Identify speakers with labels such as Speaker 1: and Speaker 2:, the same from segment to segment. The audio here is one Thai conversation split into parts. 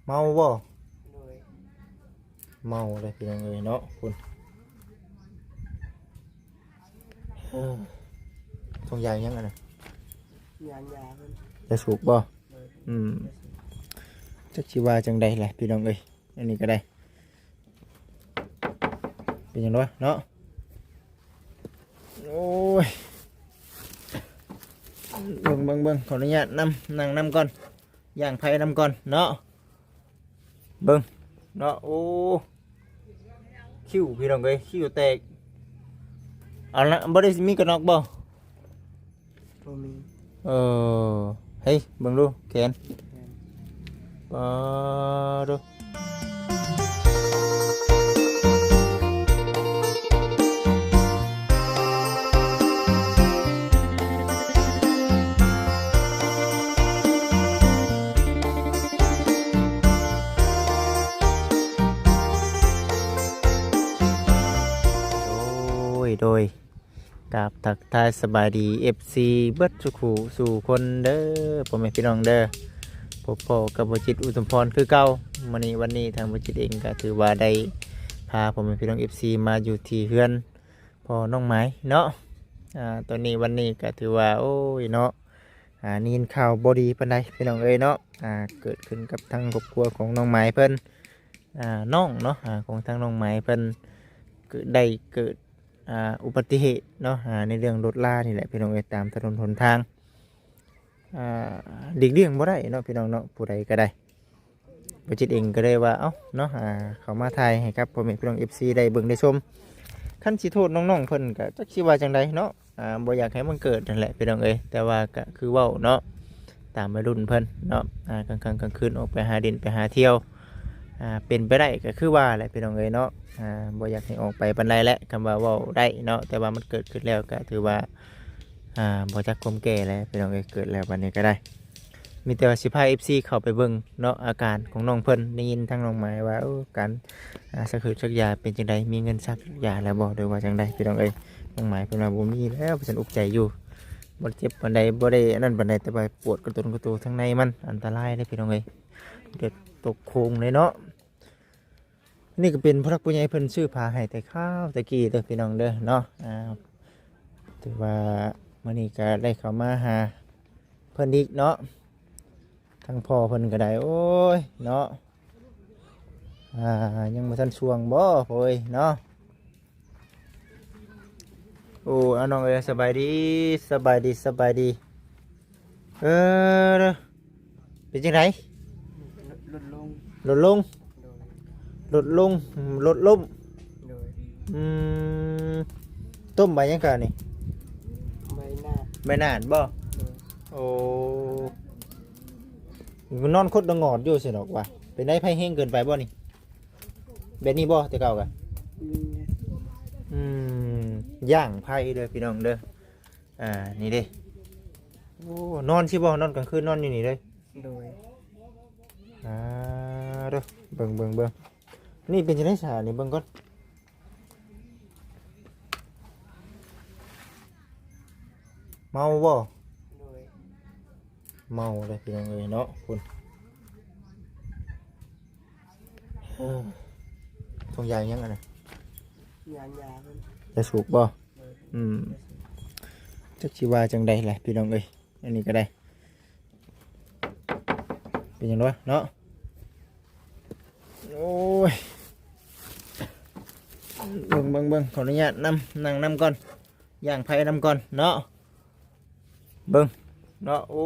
Speaker 1: เมาบ่
Speaker 2: โดย
Speaker 1: เมาเลยพี่น้องเอ้ยเนาะคุณทงยางยังไงนะ
Speaker 2: ยานยาเพิ่น
Speaker 1: จะสูบบ่
Speaker 2: โดย
Speaker 1: อืมจักชีว่าจังใดแหละพี่น้องเอ้ยอันนี้ก็ได้เป็นยังไงเนาะโอ้ยเบิ่งขออนุญาตนั่งนำก่อนย่างไผ่นำก่อนเนาะเบิ่งเนาะโอ้คิ้วพี่น้องเอ้ยคิ้วแตกเอาละบ่ได้มีกระนอกบ่
Speaker 2: บ่มี
Speaker 1: เออเฮ้ยเบิ่งดูแขนปาดูโดยกับทักทายสบายดี FC เบิดสุขสู่คนเด้อพ่อแม่พี่น้องเด้อพบพ่อกับบ่จิตอุตมพรคือเก่าวันนี้ทางบ่จิตเองก็ถือว่าได้พาพ่อแม่พี่น้อง FC มาอยู่ที่เฮือนพ่อน้องไม้เนาะตอนนี้วันนี้ก็ถือว่าโอ้ยเนาะนี่ยินข่าวบ่ดีปานใดพี่น้องเอ้ยเนาะเกิดขึ้นกับทางครอบครัวของน้องไม้เพิ่นน้องเนาะของทางน้องไม้เพิ่นเกิดอุบัติเหตุเนาะในเรื่องรถล่านี่แหละพี่น้องเอ้ยตามถนนหนทางหลีกเลี่ยงบ่ได้เนาะพี่น้องเนาะผู้ใดก็ได้บ่จิตเองก็ได้ว่าเอ้าเนาะเขามาถ่ายให้ครับพ่อแม่พี่น้อง FC ได้เบิ่งได้ชมคันสิโทษน้องๆเพิ่นก็จักสิว่าจังไดเนาะบ่อยากให้มันเกิดนั่นแหละพี่น้องเอ้ยแต่ว่าก็คือเว้าเนาะตามวัยรุ่นเพิ่นเนาะกลางคืนออกไปหาดินไปหาเที่ยวเป็นไปได้ก็คือว่าแหละพี่น้องเอ้ยเนาะบ่อยากให้ออกไปปานใดแหละคำว่าเว้าได้เนาะแต่ว่ามันเกิดขึ้นแล้วก็ถือว่าบ่จักความแก่แล้วพี่น้องเอ้ยเกิดแล้วบัดนี้ก็ได้มีแต่ว่าสิพา FC เข้าไปเบิ่งเนาะอาการของน้องเพิ่นได้ยินทางน้องหมายว่าการสักคือสักยาเป็นจังไดมีเงินสักยาแล้วบ่หรือว่าจังไดพี่น้องเอ้ยน้องหมายเพิ่นว่าบ่มีแล้วเพิ่นอุกใจอยู่บ่เจ็บปานใดบ่ได้นั่นปานใดแต่ว่าปวดกระตุ้นข้างในมันอันตรายเด้พี่น้องเอ้ยเดือดตกโคงเลยเนาะนี่ก็เป็นพระผู้ใหญ่เพิ่นซื้อผ้าให้แต่ข้าวตะกี้เด้อพี่น้องเด้อเนาะถือว่ามื้อนี้ก็ได้เข้ามาหาเพิ่นอีกเนาะทั้งพ่อเพิ่นก็ได้โอ้ยเนาะยังบ่ทันช่วงบ่โอ้ยเนาะโอ้เอาน้องเอ้ยสบายดีเด้อเป็นจังได
Speaker 2: ลดลง
Speaker 1: ลดลง
Speaker 2: โดย
Speaker 1: ลดล้ม
Speaker 2: โดย
Speaker 1: อืมต้มใบยังกะนี่
Speaker 2: ใบหน้า
Speaker 1: ใบหนานบ่
Speaker 2: โดย
Speaker 1: โอ้นอนคดงอดอยู่สิดอกว่าเป็นได้ไผแห้งเกินไปบ่นี่แบบนี้บ่แต่เก่ากะ
Speaker 2: มี
Speaker 1: อืมย่างไผเด้อพี่น้องเด้อนี่เด้โอ้นอนสิบ่นอนกลางคืนนอนอยู่นี่เลย
Speaker 2: โดย
Speaker 1: เด้อเบิ่งนี่เป็นจังได๋ซะนี่เบิ่งก่อนเมาบ่
Speaker 2: โดย
Speaker 1: เมาเลยพี่น้องเอ้ยเนาะคุณทงยางยังไงนะ
Speaker 2: ยานยาเพิ่น
Speaker 1: จะสูบบ่
Speaker 2: โดย
Speaker 1: จักชีว่าจังใดแหละพี่น้องเอ้ยอันนี้ก็ได้เป็นยังไงเนาะโอ้ยเบิ่งขออนุญาตนั่งนำก่อนย่างไผ่นำก่อนเนาะเบิ่งเนาะโอ้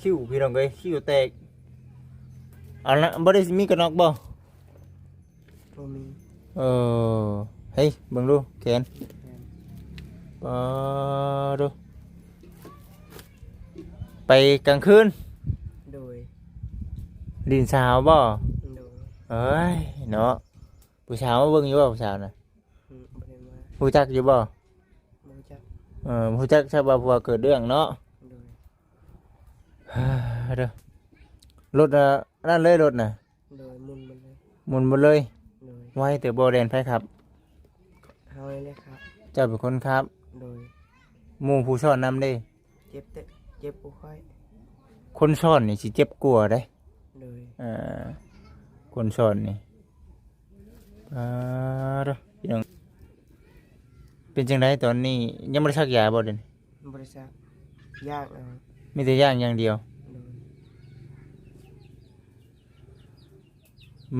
Speaker 1: คิ้วพี่น้องเอ้ยคิ้วแตกเอาละบ่ได้มีกระนอกบ่
Speaker 2: บ่มี
Speaker 1: เออเฮ้ยเบิ่งดูแขนดูไปกลางคืน
Speaker 2: โดย
Speaker 1: ดินสาวบ่
Speaker 2: โดย
Speaker 1: เอ้ยเนาะผู้สาวมาเบิ่งอยู่บ่ผู้สาวน่ะ
Speaker 2: บ่ได้มา
Speaker 1: ผู้จักอยู่บ่
Speaker 2: บ่จัก
Speaker 1: ผู้จักใช่บ่ผัวเกิดเรื่องเนาะ
Speaker 2: โดย
Speaker 1: เด้อรถนั่นเลยรถน่ะ
Speaker 2: โดยหมุนมันเลย
Speaker 1: หมุนหมดเลย
Speaker 2: โดย
Speaker 1: ไว้แต่บ่แดนไผครับ
Speaker 2: เฮาเลยครับ
Speaker 1: เจ้าเป็นคนครับ
Speaker 2: โดย
Speaker 1: หมู่ผู้ซ่อนนำเด้
Speaker 2: เจ็บบ่ค่อย
Speaker 1: คนซ่อนนี่สิเจ็บกลัวาเด้
Speaker 2: โด
Speaker 1: อ่าคนสอนนี่เด้อพี่น้องเป็นจังไดตอนนี้ยังบ่ได้ซักยาบ่เด้
Speaker 2: บริษัทยากเอา
Speaker 1: มีแต่ย่างอย่างเดียว
Speaker 2: โดย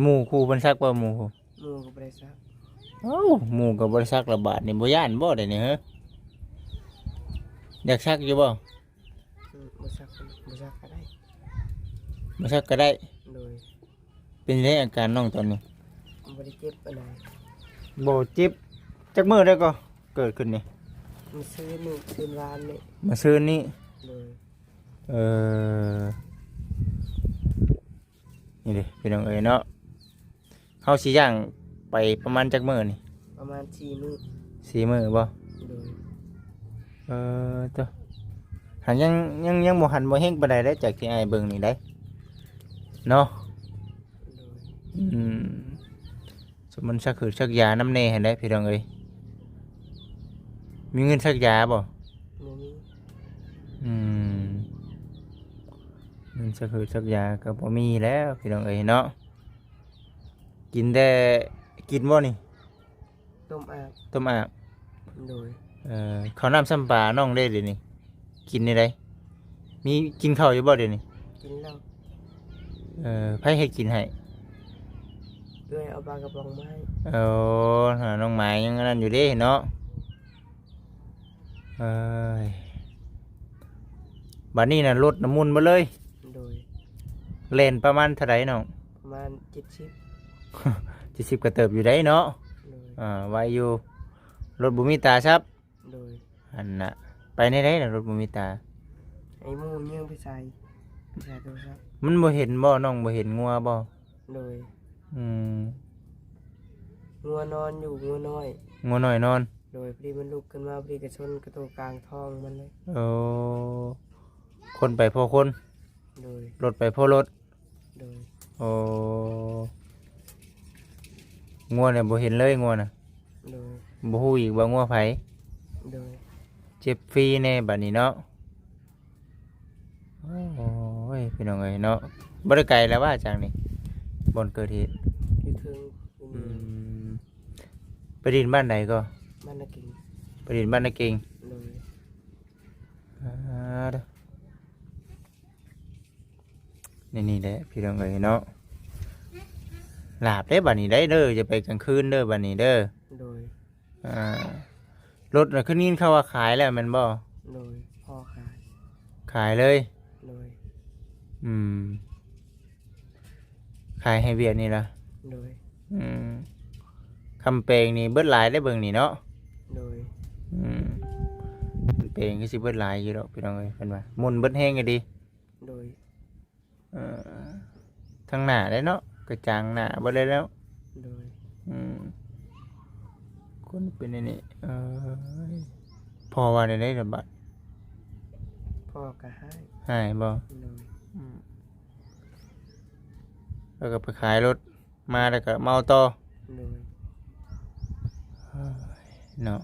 Speaker 1: หมู่ครูเพิ่นซักบ่หมู่
Speaker 2: หมู่กับบริษัท
Speaker 1: เอ้าหมู่ก็บ่ได้ซักระบาดนี่บ่ย่านบ่ได้นี่ฮะอยากซักอยู่บ่
Speaker 2: บริษัทก็ได้
Speaker 1: บ่ซักก็ได้
Speaker 2: โดย
Speaker 1: เป็นไงอาการน้องตอนนี้
Speaker 2: บริเจ็บอะไร
Speaker 1: บ่เจ็บจักมื้อได้ก็เกิดขึ้นนี่
Speaker 2: มาซื้อนี่ซื้อร้านนี่
Speaker 1: มาซื้อนี้
Speaker 2: โดย
Speaker 1: เออนี่เด้พี่น้องเอ้ยเนาะเฮาสิย่างไปประมาณจักมื้อนี่
Speaker 2: ประมาณ4 มื้อ
Speaker 1: 4มื้อบ่
Speaker 2: โดย
Speaker 1: ตัวหันยังบ่หันบ่เฮงปานใดได้จากที่อ้ายเบิ่งนี่ได้เนาะ
Speaker 2: โดย
Speaker 1: อืมสมมันสักคือสักยาน้ำเนให้ได้พี่น้องเอ้ยมีเงินสักยาบ่
Speaker 2: มื้อนี้
Speaker 1: อืมเงินสักคือสักยาก็บ่มีแล้วพี่น้องเอ้ยเนาะกินแต่กินบ่นี่
Speaker 2: ต้มอาบ
Speaker 1: ต้มอาบ
Speaker 2: โดย
Speaker 1: ข้าวน้ำซ้ำปลาน้องได้เดี๋ยวนี้กินได้ไดมีกินข้าวอยู่บ่เดี๋ยวนี้
Speaker 2: กินเหล้า
Speaker 1: ไผให้กินให้
Speaker 2: ด้วยเอาปลากระป๋องมาให้
Speaker 1: น้องหมายยังนั่นอยู่เด้เนาะเอ้ยบัดนี้น่ะลดน้ำมูลมาเลย
Speaker 2: โดย
Speaker 1: เล่นประมาณเท่าไหร่น้อง
Speaker 2: ประมาณ
Speaker 1: 70ก็เติบอยู่ได้เนาะ
Speaker 2: โดย
Speaker 1: ไว้อยู่รถบุมีตาครับ
Speaker 2: โดย
Speaker 1: อันน่ะไปในได้น่ะรถบุมีตา
Speaker 2: ไอ้หมูเยื่องไปใส่โทรศัพท์
Speaker 1: มันบ่เห็นบ่น้องบ่เห็นงัวบ่
Speaker 2: โดย
Speaker 1: อืม
Speaker 2: งัวนอนอยู่งัวน้อย
Speaker 1: งัวน้อยนอน
Speaker 2: โดยพอดีมันลุกขึ้นมาพอดีกระชนกระโตกกลางท้องมันเลย
Speaker 1: โอ้คนไปพอคน
Speaker 2: โดย
Speaker 1: รถไปพอรถ
Speaker 2: โดย
Speaker 1: โอ้งัวเนี่ยบ่เห็นเลยงัวน่ะ
Speaker 2: โดย
Speaker 1: บ่ฮู้อีกว่างัวไผ
Speaker 2: โดย
Speaker 1: เจ็บฟรีแน่บัดนี้เนาะโอ้ยพี่น้องเอ้ยเนาะบ่ได้ไกลแล้วว่าจังนี่บ่อนเกิดเหตุ
Speaker 2: อยู่ถึงอยู่
Speaker 1: อื
Speaker 2: นี่
Speaker 1: มไปดินบ้านใดก็
Speaker 2: มันน่ะกิน
Speaker 1: ไปดินบ้านนาเก่ง
Speaker 2: โดย
Speaker 1: เด้อนี่แหละพี่น้องเอ้ยเนาะลาบได้บัดนี้ได้เด้อจะไปกลางคืนเด้อบัดนี้เด้อ
Speaker 2: โดย
Speaker 1: รถน่ะขึ้นยินเขาว่าขายแล้วแมันบ่
Speaker 2: โดยพ่อขาย
Speaker 1: ขายเลย
Speaker 2: โดย
Speaker 1: อืมขายให้เวียดนี่ล่ะ
Speaker 2: โดย
Speaker 1: อืมคำเปลงนี่เบิดหลายได้เบิ่งนี่เนาะ
Speaker 2: โดย
Speaker 1: อืมคำเปลงก็สิเบิดหลายอยู่ดอกพี่น้องเอ้ยเพิ่นว่ามุนเบิดแห้งก็ดี
Speaker 2: โดย
Speaker 1: ทางหน้าได้เนาะกระจังหน้าบ่ได้แล้ว
Speaker 2: โดย
Speaker 1: อืมคนเป็นอันนี้พอว่าได้ระบาด
Speaker 2: พ่อก็ให้
Speaker 1: หายบ่
Speaker 2: โดย
Speaker 1: แล้วก็ไปขายรถมาแล้วก็เมาต่อ
Speaker 2: โดย
Speaker 1: เนาะ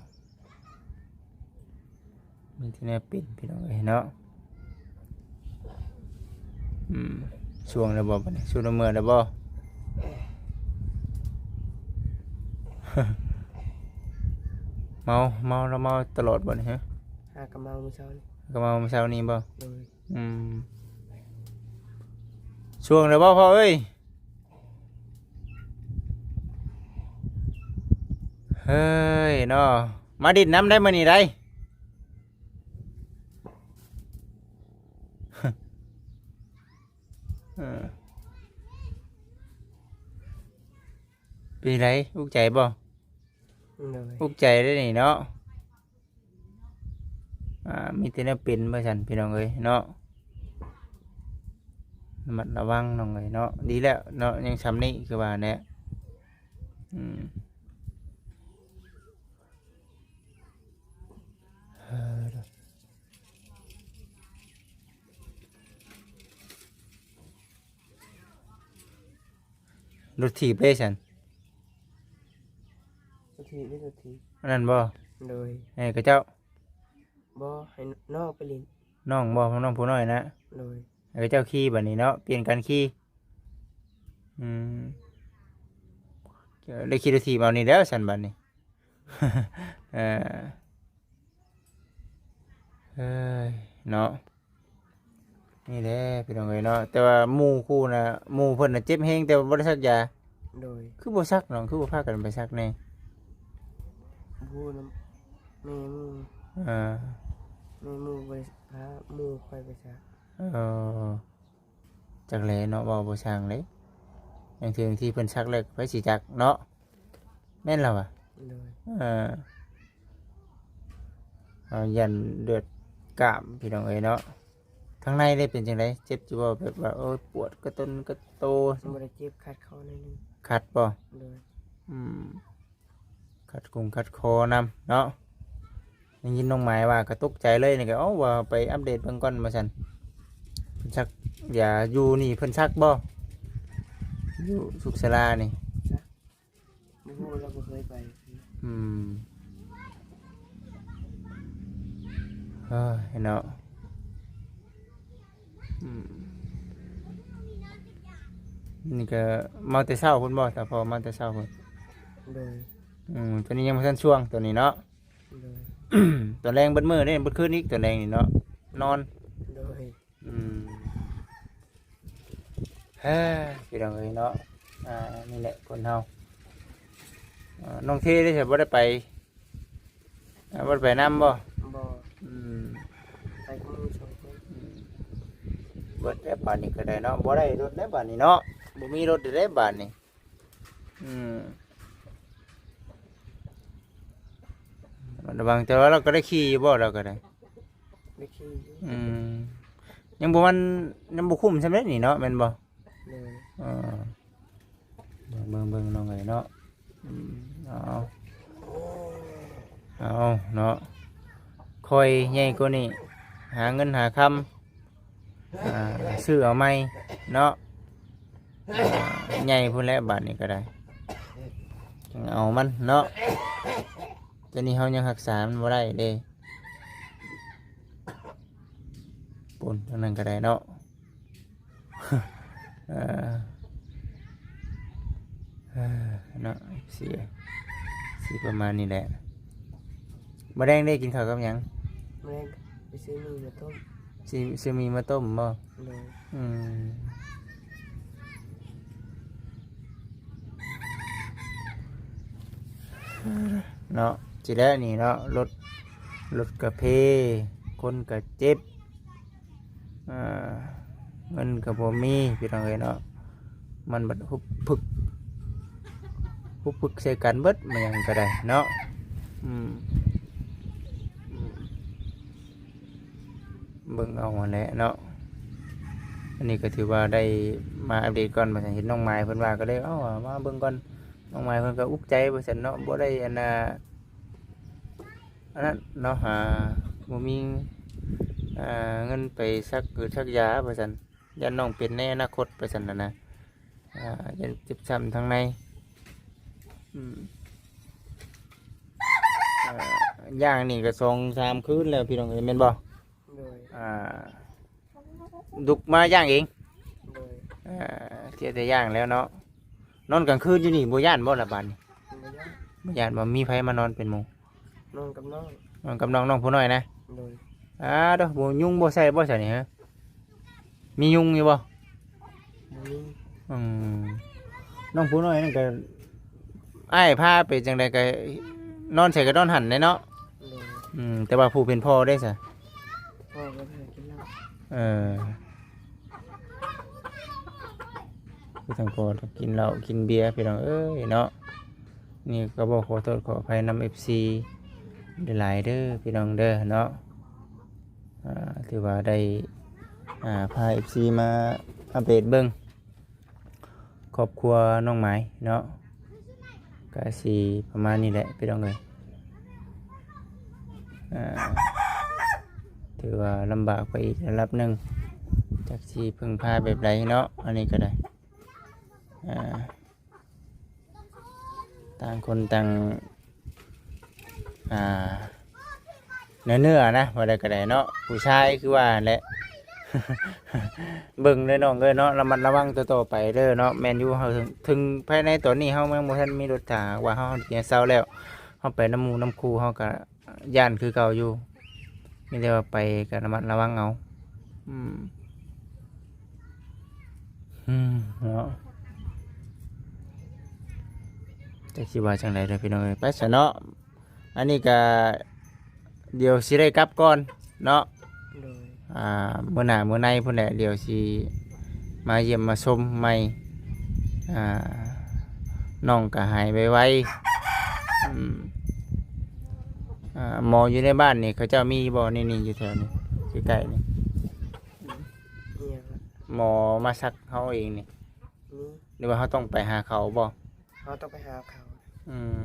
Speaker 1: มีที่แน่ปิดพี่น้องเอ้ยเนาะช่วงระบบบัดนี้ช่วงเมื่อระบบ เมาแล้วเมาตลอดบ่นี่ฮะ
Speaker 2: หากระเมาเมื่อเช้านี้
Speaker 1: ก็เมาเมื่อเช้านี้บ่
Speaker 2: โดย
Speaker 1: ช่วงระบบพ่อเอ้ยเฮ้ยเนาะมาดิดน้ำได้มื้อนี้ได้ ปีไรอุกใจบ่
Speaker 2: โดย
Speaker 1: อุกใจได้นี่เนาะมีแต่แนวเป็นบ่ซั่นพี่น้องเอ้ยเนาะระมัดระวังน้องเอ้ยเนาะดีแล้วเนาะยังซ้ำนี้คือว่าแน่รถถีบเลยซั่น
Speaker 2: ทุกทีไม่ทุกที
Speaker 1: อันนั้นบ่
Speaker 2: โดย
Speaker 1: ให้กระเจ้า
Speaker 2: บ่ให้นอกไปลิน
Speaker 1: น้องบ่น้องผู้น้อยนะ
Speaker 2: โดย
Speaker 1: ให้กระเจ้าขี่บัดนี้เนาะเปลี่ยนกันขี่ อืมได้คิดทีเอานี่แล้วฉันบัดนี้ เออเอ้ยเนาะนี่แหละพี่น้องเอ้ยเนาะแต่ว่าหมู่คู่น่ะหมู่เพิ่นน่ะเจ็บแฮงแต่ว่าบ่ได้ซักยา
Speaker 2: โดย
Speaker 1: คือบ่ซักน้องคือบ่พากันไปซักแน่
Speaker 2: ผู้น้ำแม่หมู
Speaker 1: เออ
Speaker 2: แม่หมูไปพาหมูคอยไปซะ
Speaker 1: เออจักแลเนาะเว้าบ่ช่างเลยอย่างถึงที่เพิ่นซักแล้วไปสิจักเนาะแม่นแล้วอ่ะ
Speaker 2: โดย
Speaker 1: เออเอายันเลือดกล้ามพี่น้องเอ้ยเนาะข้างในได้เป็นจังไดเจ็บอยู่บ่แบบว่าโอ้ยปวดกระตุนกระโต
Speaker 2: บ่ได้เจ็บคัดเขาหน่อยหนึง
Speaker 1: คัดบ่
Speaker 2: โดย
Speaker 1: อืมคัดคัดคอนำเนาะได้ยินน้องหมายว่ากระตุกใจเลยนี่ก็เอ้าว่าไปอัปเดตเบิ่งก่อนว่าซั่นเพิ่นชักอย่าอยู่นี่เพิ่นชักบ่อยู่สุขศาลานี่
Speaker 2: บ่ฮู้เราบ่เคยไป
Speaker 1: อืมเฮ้ยเนาะอืมนี่ก็มาแต่เช้าพุ่นบ่แต่พอมาแต่เช้าพุ่น
Speaker 2: โดย
Speaker 1: ตัวนี้ยังบ่ทันช่วงตัวนี้เนาะ
Speaker 2: โดย
Speaker 1: ตัวแรงเบิดมื้อเด้เบิดคืนอีกตัวแรงนี่เนาะนอน
Speaker 2: โดย
Speaker 1: อืมเฮ้ยพี่น้องเอ้ยเนาะนี่แหละคนเฮาน้องเทได้ใช่บ่ได้ไปบ่ได้ไปนำบ่
Speaker 2: บ่
Speaker 1: อืม
Speaker 2: ไปกับหมูสองคน
Speaker 1: เบิดแล้วบาดนี้ก็ได้เนาะบ่ได้รถแล้วบาดนี้เนาะบ่มีรถได้บาดนี้อืมระวังแต่ว่าเราก็ได้ขี่อยู่บ่เราก็ได้
Speaker 2: ไปขี่อยู่
Speaker 1: อืมยังบ่มันยังบ่คุ้มใช่ไหมนี่เนาะแม่นบ่
Speaker 2: โดย
Speaker 1: เออเบิ่งน้องเอ้ยเนาะอืมเอาเนาะคอยใหญ่กว่านี้หาเงินหาคำซื้อเอาไหมเนาะใหญ่พุ่นแล้วบาทนี้ก็ได้เอามันเนาะตัวนี้เขายังรักษามันบ่ได้เด้ปุ่นเท่านั้นก็ได้เนาะ เนาะสีประมาณนี้แหละมาแดงได้กินข้าวกับหยัง
Speaker 2: แม่ไปซื้อมีมาต้ม
Speaker 1: ซื้อมีมาต้มบ่
Speaker 2: โดย
Speaker 1: อืมเนาะจีแล้วนี่เนาะรถกระเพคนกระเจ็บเงินกระบ่มีพี่น้องเอ้ยเนาะมันบัดฮุบพึกใส่กันเบิดมันหยังก็ได้เนาะอืมเบิ่งเอาหั่นแหละเนาะอันนี้ก็ถือว่าได้มาอัปเดตก่อนมาเห็นน้องไม้เพิ่นว่าก็เลยเอ้ามาเบิ่งก่อนน้องไม้เพิ่นก็อุกใจว่าซั่นเนาะบ่ได้อันนั้นเนาะบ่มีเงินไปซักคือซักยาว่าซั่นยันน้องเป็นในอนาคตว่าซั่นน่ะนะยันเจ็บช้ำทางในย่างนี่ก็2-3คืนแล้วพี่น้องเอ้ยแม่นบ่
Speaker 2: โดย
Speaker 1: ดุกมาย่างเอง
Speaker 2: โดย
Speaker 1: เที่ยวแต่ย่างแล้วเนาะนอนกลางคืนอยู่นี่บ่ย่านบ่ละบาดนี่
Speaker 2: บ่ยาก
Speaker 1: บ่ย่านบ่มีไผมานอนเป็นหมู่
Speaker 2: นอนกับน้อง
Speaker 1: นอนกับน้องผู้น้อยนะ
Speaker 2: โดย
Speaker 1: เด้อบ่ยุงบ่ใส่บ่ใส่นี่ฮะมียุงอยู่บ่
Speaker 2: บ่มี
Speaker 1: อืมน้องผู้น้อยนั่นก็อ้ายพาไปจังได๋ก็นอนใส่ก็นอนหันได้เนาะ
Speaker 2: โดย
Speaker 1: แต่ว่าผู้เป็นพ่อได้ซะ
Speaker 2: พ่อก็เคยกินเหล้า
Speaker 1: ผู้ทั้งพ่อกินเหล้ากินเบียร์พี่น้องเอ้ยเนาะนี่ก็บอกขอโทษขออภัยนำ FC ได้หลายเด้อพี่น้องเด้อเนาะถือว่าได้พา FC มาอัปเดตเบิ่งครอบครัวน้องไม้เนาะก็สิประมาณนี้แหละพี่น้องเอ้ยถือว่าลำบากไปอีกระดับหนึ่งจากที่พึ่งพาแบบไรเนาะอันนี้ก็ได้ต่างคนต่างเนื้อนะว่าได้ก็ได้เนาะผู้ชายคือว่าแหละ เบิ่งเลยน้องเอ้ยเนาะระมัดระวังต่อไปเด้อเนาะแม่นอยู่เฮาถึงภายในตอนนี้เฮายังบ่ทันมีรถถ้าว่าเฮาเนี่ยเซาแล้วเฮาไปน้ำหมู่น้ำคูเฮาก็ย่านคือเก่าอยู่มีแต่ว่าไปก็ระมัดระวังเอาอืมเนาะจักสิว่าจังได๋เด้อพี่น้องเอ้ยไปซะเนาะอันนี้ก็เดี๋ยวสิได้กลับก่อนเนาะ
Speaker 2: โดย
Speaker 1: มื้อหน้ามื้อในพุ่นแหละเดี๋ยวสิมาเยี่ยมมาชมใหม่น้องก็หายไวๆหมออยู่ในบ้านนี่เขาเจ้ามีบ่นี่อยู่แถวนี้ใกล้ๆนี่
Speaker 2: เนี่ยครับ
Speaker 1: หมอมาซักเฮาเองนี่
Speaker 2: นี่
Speaker 1: หรือว่าเฮาต้องไปหาเขาบ่
Speaker 2: เขาต้องไปหาเขา
Speaker 1: อืม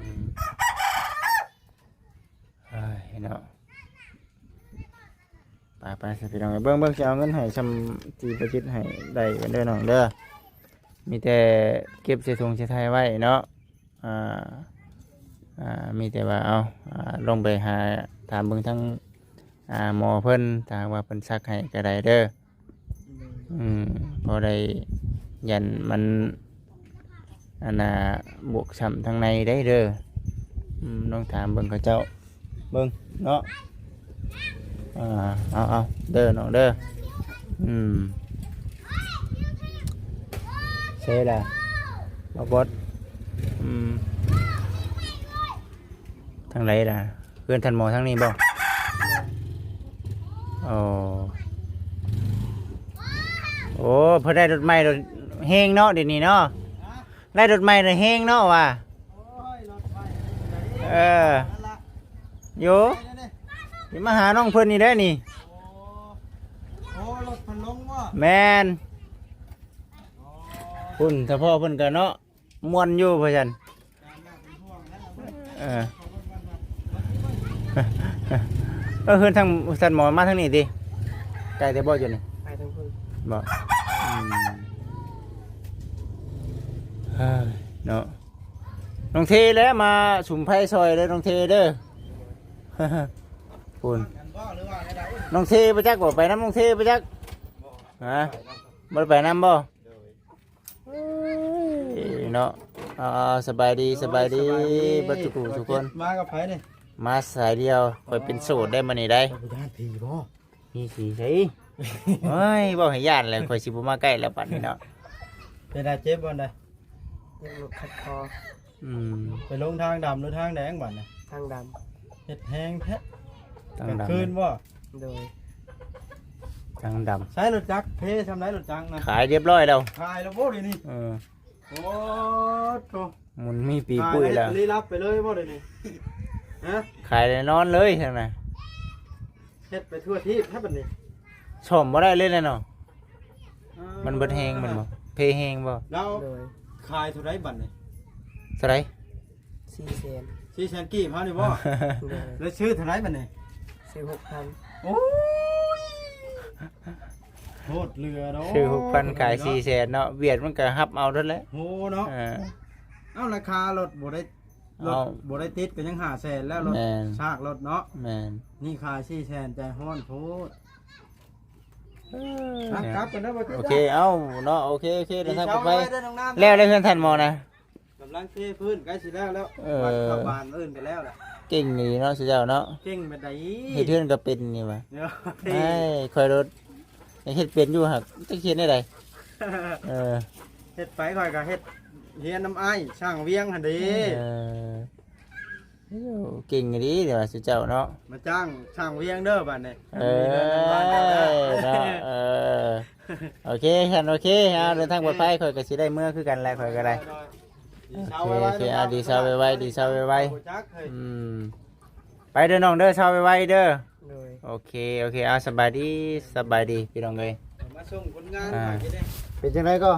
Speaker 1: เฮ้ยเนาะไปสิพี่น้องเบิ่งสิเอาเงินให้ซำที่ประจิตให้ได้กันเด้อน้องเด้อมีแต่เก็บใส่ถุงใส่ไทยไว้เนาะมีแต่ว่าเอาลงไปหาถามเบิ่งทั้งหมอเพิ่นถ้าหากว่าเพิ่นซักให้ก็ได้เด้อ
Speaker 2: โดย
Speaker 1: พอได้ยันมันบวกช้ำทางในได้เด้อต้องถามเบิ่งเขาเจ้าเบิ่งเนาะเอาเด้อน้องเด้อเซ่ล่ะบ่บดทางไหนล่ะเพื่อนทันหมอทางนี้บ่โอ้เพิ่นได้รถใหม่รถแฮงเนาะเดี๋ยวนี้เนาะได้รถใหม่รถแฮงเนาะว่ะอยู่นี่มาหาน้องเพิ่นนี่ได้อนี่
Speaker 2: โอ้รถพันลงว่ะ
Speaker 1: แม่นพุ่นถ้าพ่อเพิ่นก็เนาะม่วนอยู่พ่อจันเฮือนทางสันหมอมาทางนี้ติไกลแต่บ่อยู่นี่
Speaker 2: ไปทั้งคน
Speaker 1: บ่เฮ้ยเนาะน้องเทแล้วมาสุมไผ่ซอยเด้อน้องเทเด้อ พุ่นน้องเทไปจักบ่ไปน้ำน้องเทไปจักฮะบ่ได้ไปน้ำบ่เนาะสบายดีบัดทุกคน
Speaker 2: มากับไผนี่
Speaker 1: มาสายเดียวคอยเป็นโสดได้มานี่ได้
Speaker 2: ไปย่านผีบ่
Speaker 1: มีสีใช่เฮ้ยบอกให้ย่านเลยคอยสิบ่มาใกล้แล้วปัดนี้เนาะ
Speaker 2: เป็นได้เจ็บบ่ได้ยังหลุดขัดคอ
Speaker 3: ไปลงทางดำหรือทางแดงบัดน่ะ
Speaker 2: ทางด
Speaker 3: เฮ็ดแห้งแท้
Speaker 1: ทาง
Speaker 3: กลาง
Speaker 1: ดำ
Speaker 3: คืนบ่
Speaker 2: ำโดย
Speaker 1: ทางด
Speaker 3: ใช้รถจักรเพทำไรรถจักรนะ
Speaker 1: ำขายเรียบร้อยแล้ว
Speaker 3: ขายแล้วบ่เดี๋ยวนี้
Speaker 1: เออ
Speaker 3: โอ้โธ่
Speaker 1: มันมีปีปุ้ยแล้ว
Speaker 3: ขายลี้ลับไปเลยบ่เดี๋ยวนี้ฮะ
Speaker 1: ขายเลยนอนเลยทางไหน
Speaker 3: เฮ็ดไปทั่วทีบแท้บัดนี้
Speaker 1: ชมบ่ได้เลยเนาะมันเบิดแฮงมันบ่เพแฮงบ่
Speaker 3: เรา
Speaker 2: โดย
Speaker 3: ขายเท่าไรบัดนี่
Speaker 1: เท่าไหร่
Speaker 2: 400,000
Speaker 3: 400,000กีบเฮานี่บ่
Speaker 2: โดย
Speaker 3: แล้วซื้อเท่าไรบัดนี่
Speaker 2: ซื้อ6,000
Speaker 3: โอ้ยโหดเรือเนาะ
Speaker 1: ชื่อ6,000ขาย400,000เนาะเวียดมันก็ฮับเอาเท่านั้นแหละ
Speaker 3: โหเนาะ
Speaker 1: เออ
Speaker 3: เอ้าราคารถบ่ได้รถ
Speaker 1: เอา
Speaker 3: บ่ได้ติดก็ยัง500,000แล้วรถ
Speaker 1: แม่น
Speaker 3: ซากรถเนาะ
Speaker 1: แม่น
Speaker 3: นี่ขาย400,000ใจฮ้อนโพด
Speaker 1: เ
Speaker 3: ครับกันนะบ่
Speaker 1: โอเคเอ้าเนาะโอเคเดินทางปลอดภัย
Speaker 3: ได้น้องน้ำ
Speaker 1: แล้วได้เพื่อนทันหมอนะ
Speaker 3: กำลังเทพื้นใกล้สิแล้วแล้ว
Speaker 1: เออ
Speaker 3: วัดเข้าบ้านอื่นกันแล้วล่ะ
Speaker 1: เก่งนี่เนาะสุดยอดเนาะ
Speaker 3: เก่งแบบใด
Speaker 1: เฮ็ดเพื่อนก็เป็นนี่ว่ะ
Speaker 3: เดี๋ยว
Speaker 1: ไอ้คอยรถยังเฮ็ดเป็นอยู่หักจะเขียนได้ไดเออ
Speaker 3: เฮ็ดไปค่อยก็เฮ็ดเฮียนน้ำอ้ายช่างเวียงหั่นเด้
Speaker 1: เออเก่งดีเดี๋ยวสุดเจ้าเนาะ
Speaker 3: มาจ้างช่างเวียงเด้อบัดนี้
Speaker 1: เออ
Speaker 3: มีเงินบ้านเดียวเด้อ
Speaker 1: เนาะเออโอเคคันโอเคเอาเดินทางปลอดภัยคอยก็สิได้เมื่อคือกันแหละคอยก็ได้
Speaker 3: ดีเช้า
Speaker 1: โอ
Speaker 3: ไว้
Speaker 1: เคอ่ะดีเช้าไว้ดีเช้าไว้
Speaker 3: บ่จักเฮ้ย
Speaker 1: ไปเด้อน้องเด้อเช้าไว้เด้อ
Speaker 2: โดย
Speaker 1: โอเคเอาสบายดีพี่น้องเอ้ย
Speaker 3: มาส่งผลงาน
Speaker 1: อ่า
Speaker 3: หากินเด้
Speaker 1: เป็นจังไดก็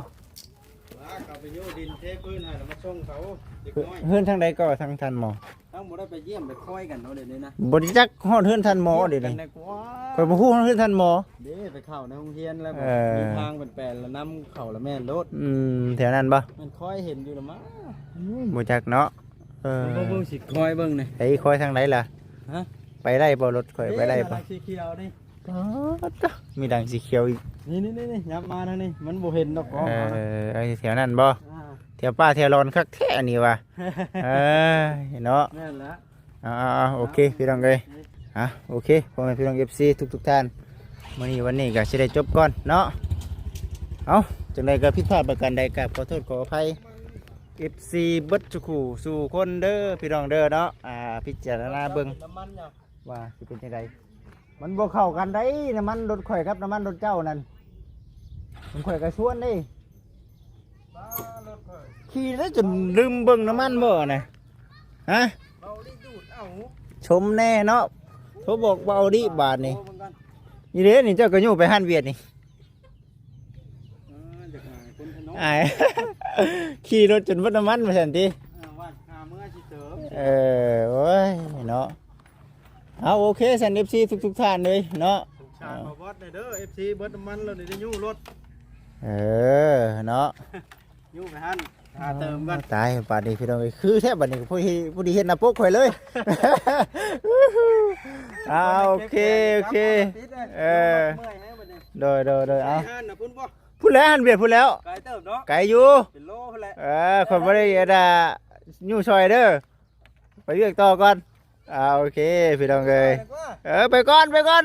Speaker 3: ว่าเขาไปอยู่ดินเทพื้นให้แล้วมาส่งเขาเด็กน้อย
Speaker 1: เฮือนทางใดก็ทางทันหมอ
Speaker 3: ทั้งบ่ได้ไปเยี่ยมไปคอยกันเนาะเดี๋ยวนี้นะ
Speaker 1: บ่ได้จักฮอดเฮือนทันหมอเดี๋ยวนี้
Speaker 3: ได้กว่า
Speaker 1: ข่อยบ่ฮู้ฮอดเฮือนทันหมอ
Speaker 3: เด้ไปเข้าในโรงเรียนแล้ว
Speaker 1: เออ
Speaker 3: มีทางเป็นแปลนแล้วนำเข้าแล้วแม่นรถ
Speaker 1: แถวนั้นบ่
Speaker 3: มันคอยเห็นอยู่ละมั้ง
Speaker 1: บ่จักเนาะเออ
Speaker 3: เบิ่งสิคอยเบิ่งนี่
Speaker 1: ไปคอยทางไหนล่ะ
Speaker 3: ฮะ
Speaker 1: ไปได้บ่รถข่อยไปได้บ่
Speaker 3: สีเขียวนี่
Speaker 1: ไป อ๋อจ้ะมีดังสีเขียวอีก
Speaker 3: นี่ยับมาทางนี้มันบ่เห็นดอกกอง
Speaker 1: ไอ้แถวนั้นบ่แถวป้าแถวรอนคักแท้นี่ว่ะเนาะ
Speaker 3: แม่นแล้ว
Speaker 1: โอเคพี่น้องเอ้ยโอเคพ่อแม่พี่น้อง FC ทุกท่านมื้อนี้วันนี้ก็สิได้จบก่อนเนาะเอาจังได๋ก็ผิดพลาดประการใดก็ขอโทษขออภัย FC เบิดทุกคู่สู่คนเด้อพี่น้องเด้อเนาะพิจารณาเบิ่ง
Speaker 3: น้ำมันเนี่ย
Speaker 1: ว่าสิเป็นจังไดมันบ่เข้ากันได้น้ำมันรถข่อยครับน้ำมันรถเจ้านั่นมันข่อยก็ชวนนี่
Speaker 3: บ้ารถเพิ่น
Speaker 1: ขี่แล้วจนลืมเบิ่งน้ำมันบ่น่ะฮะ
Speaker 3: เราได้ดูดเอา
Speaker 1: ชมแน่เนาะโทรบอกว่าเอาดิบาทนี่
Speaker 3: โอ้เหมือนกัน
Speaker 1: นี่เด้นี่เจ้าก็อยู่ไปฮั่นเวียดนี่
Speaker 3: จากไหนคนถนน
Speaker 1: อ้าย ขี่รถจนวัดน้ำมันมาซั่นติ
Speaker 3: ว่าหาเมื่อสิเติม
Speaker 1: โอ้ยเนาะเอาโอเคสัน FC ทุกท่านเลยเนาะ
Speaker 3: สงสารบ่บอสเด้อ FC เบิดน้ำมันแล้วนี่ได้ยู่รถ
Speaker 1: เนาะ
Speaker 3: ยู่ไปหั่นหาเติมกัน
Speaker 1: ตายป่านนี้พี่น้องเอ้ยคือแท้บัดนี้ผู้ดีเฮ็ดหน้าปกข่อยเลย โอเคเออ
Speaker 3: เมื่อยแฮะบัดนี้
Speaker 1: โดยเอา
Speaker 3: ไปหั่นน่ะพุ่นบ่
Speaker 1: พูดแล้วหันเบียดพูดแล้ว
Speaker 3: ไกลเติมเนาะ
Speaker 1: ไกลอยู่
Speaker 3: เป็นโลพุ่นแหละ
Speaker 1: คนไม่ได้เอ็ดยู่ซอยเด้อไปเรียกต่อก่อนโอเคพี่น้องเอ้ย
Speaker 3: ไปดีกว่า
Speaker 1: ไปก่อน